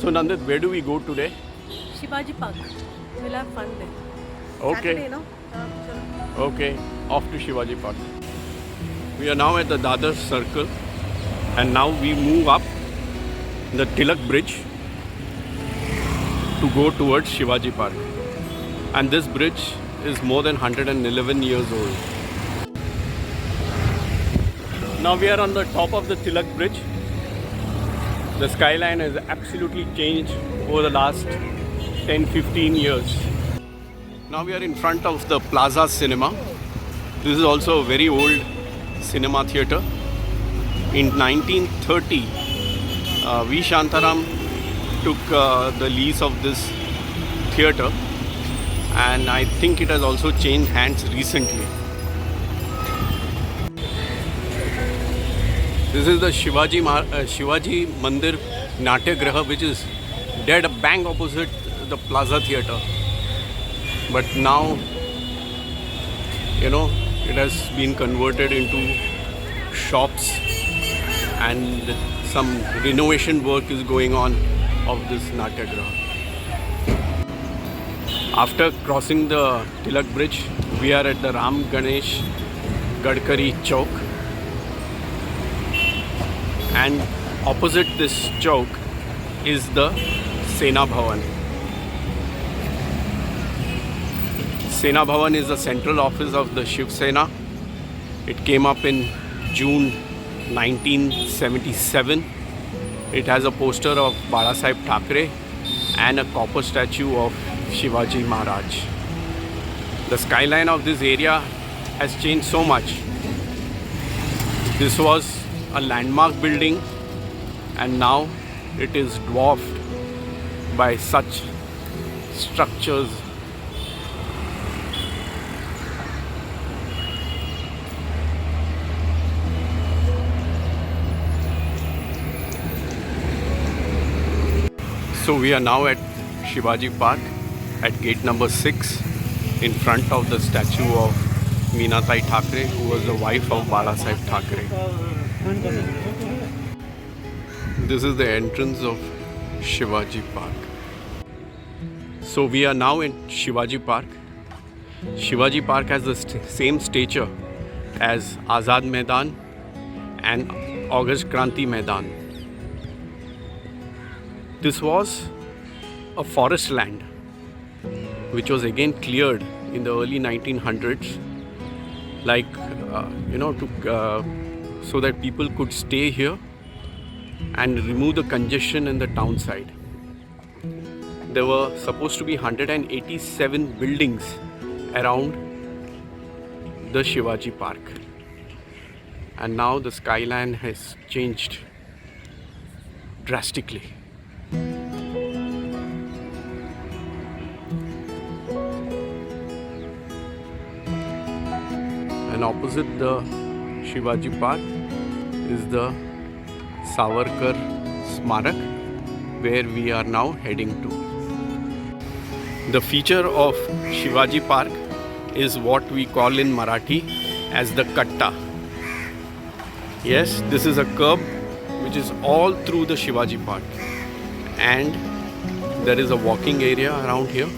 So Nandit, where do we go today? Shivaji Park. We'll have fun there. Okay. Saturday, no? Chalo. Okay, off to Shivaji Park. We are now at the Dadar Circle and now we move up the Tilak Bridge to go towards Shivaji Park. And this bridge is more than 111 years old. Now we are on the top of the Tilak Bridge. The skyline has absolutely changed over the last 10-15 years. Now we are in front of the Plaza Cinema. This is also a very old cinema theatre. In 1930, V. Shantaram took the lease of this theatre, and I think it has also changed hands recently. This is the Shivaji Mandir Natyagraha, which is dead bang opposite the Plaza Theatre. But now, it has been converted into shops and some renovation work is going on of this Natyagraha. After crossing the Tilak Bridge, we are at the Ram Ganesh Gadkari Chowk. And opposite this chowk is the Sena Bhavan. Sena Bhavan is the central office of the Shiv Sena. It came up in June 1977. It has a poster of Balasaheb Thackeray and a copper statue of Shivaji Maharaj. The skyline of this area has changed so much. This was a landmark building and now it is dwarfed by such structures. So we are now at Shivaji Park at gate number 6 in front of the statue of Meenatai Thackeray, who was the wife of Balasaheb Thackeray. This is the entrance of Shivaji Park. So we are now in Shivaji Park. Shivaji Park has the same stature as Azad Maidan and August Kranti Maidan. This was a forest land which was again cleared in the early 1900s, so that people could stay here and remove the congestion in the town side. There were supposed to be 187 buildings around the Shivaji Park. And now the skyline has changed drastically. And opposite the Shivaji Park is the Savarkar Smarak, where we are now heading to. The feature of Shivaji Park is what we call in Marathi as the Katta. Yes, this is a curb which is all through the Shivaji Park, and there is a walking area around here.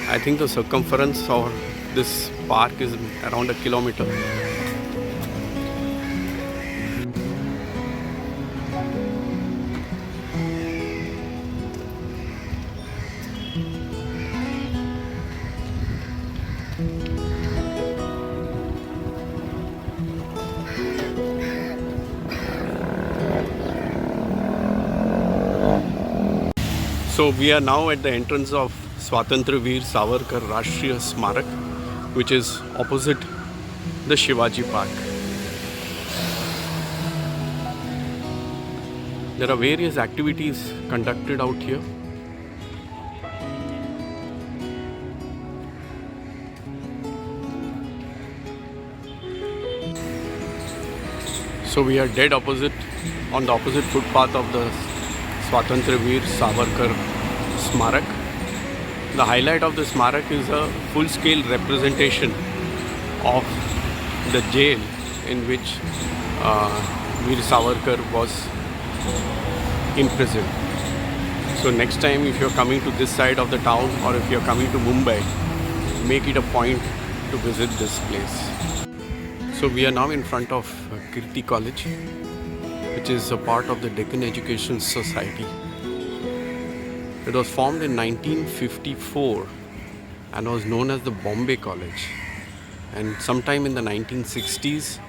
I think the circumference of this park is around 1 kilometer. So we are now at the entrance of Swatantra Veer Savarkar Rashtriya Smarak, which is opposite the Shivaji Park. There are various activities conducted out here. So we are dead opposite, on the opposite footpath of the Swatantra Veer Savarkar Smarak. The highlight of the Smarak is a full-scale representation of the jail in which Veer Savarkar was imprisoned. So next time if you're coming to this side of the town or if you're coming to Mumbai, make it a point to visit this place. So we are now in front of Kirti College, which is a part of the Deccan Education Society. It was formed in 1954 and was known as the Bombay College. And sometime in the 1960s,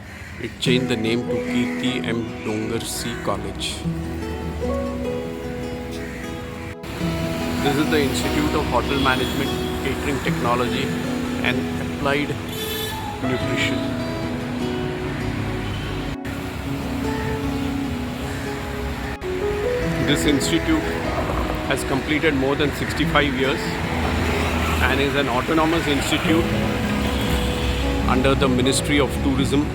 it changed the name to Kirti M. Dongar C. College. This is the Institute of Hotel Management, Catering Technology and Applied Nutrition. This institute has completed more than 65 years and is an autonomous institute under the Ministry of Tourism,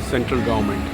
Central Government.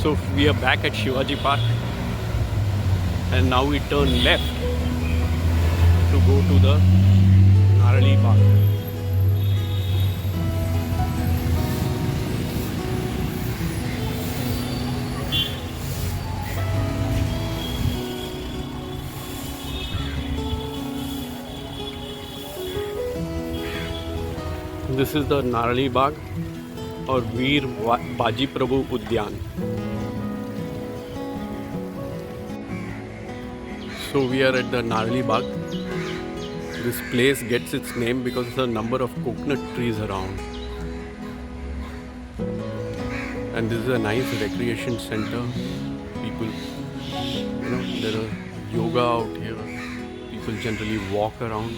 So we are back at Shivaji Park and now we turn left to go to the Narali Bagh. This is the Narali Bagh or Veer Baji Prabhu Udyan. So we are at the Narali Bagh. This place gets its name because of the number of coconut trees around. And this is a nice recreation center. People, there are yoga out here. People generally walk around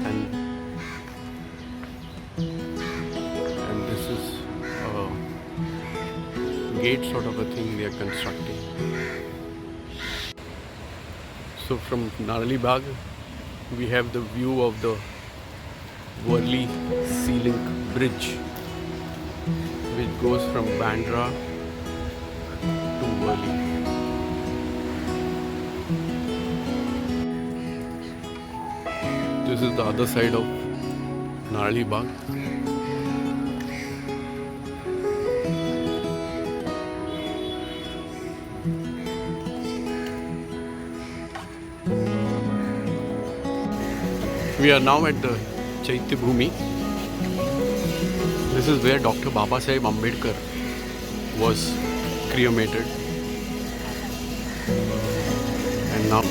and this is a gate sort of a thing they are constructing. So from Narali Bagh, we have the view of the Worli Sea Link Bridge, which goes from Bandra to Worli. This is the other side of Narali Bagh. We are now at the Chaitya Bhumi. This is where Dr. Babasaheb Ambedkar was cremated. And now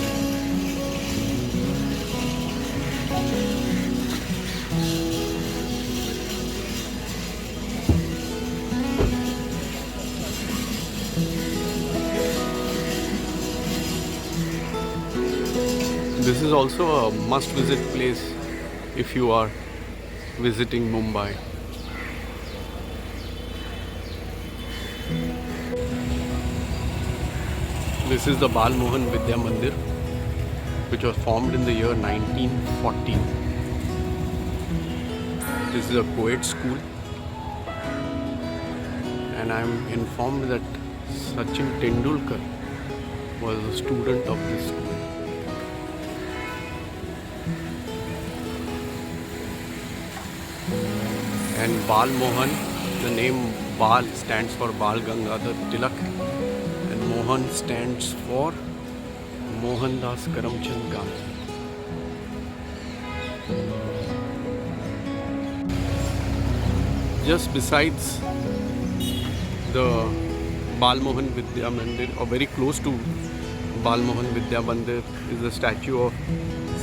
this is also a must-visit place if you are visiting Mumbai. This is the Bal Mohan Vidya Mandir, which was formed in the year 1940. This is a co-ed school and I'm informed that Sachin Tendulkar was a student of this school. And Bal Mohan, the name Bal stands for Bal Gangadhar Tilak, and Mohan stands for Mohandas Karamchand Gandhi. Just besides the Bal Mohan Vidya Mandir, or very close to Bal Mohan Vidya Mandir, is the statue of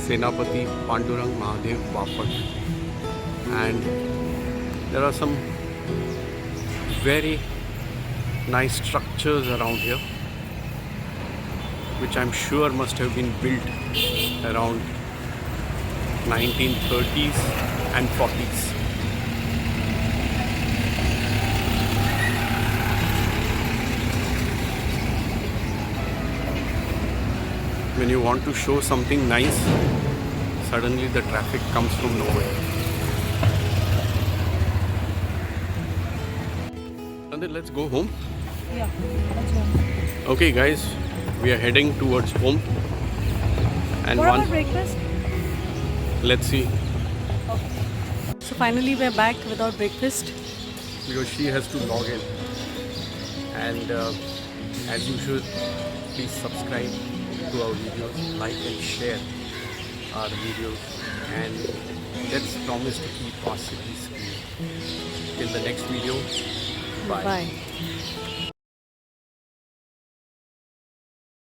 Senapati Pandurang Mahadev Bapat. And there are some very nice structures around here, which I'm sure must have been built around 1930s and 40s. When you want to show something nice, suddenly the traffic comes from nowhere. And then let's go home. Yeah, that's one. Okay guys, we are heading towards home. And What about breakfast? let's see, So finally we're back without breakfast. because she has to log in. And as usual, please subscribe to our videos, like and share our videos, and let's promise to keep our cities clean. Till the next video, bye. Bye.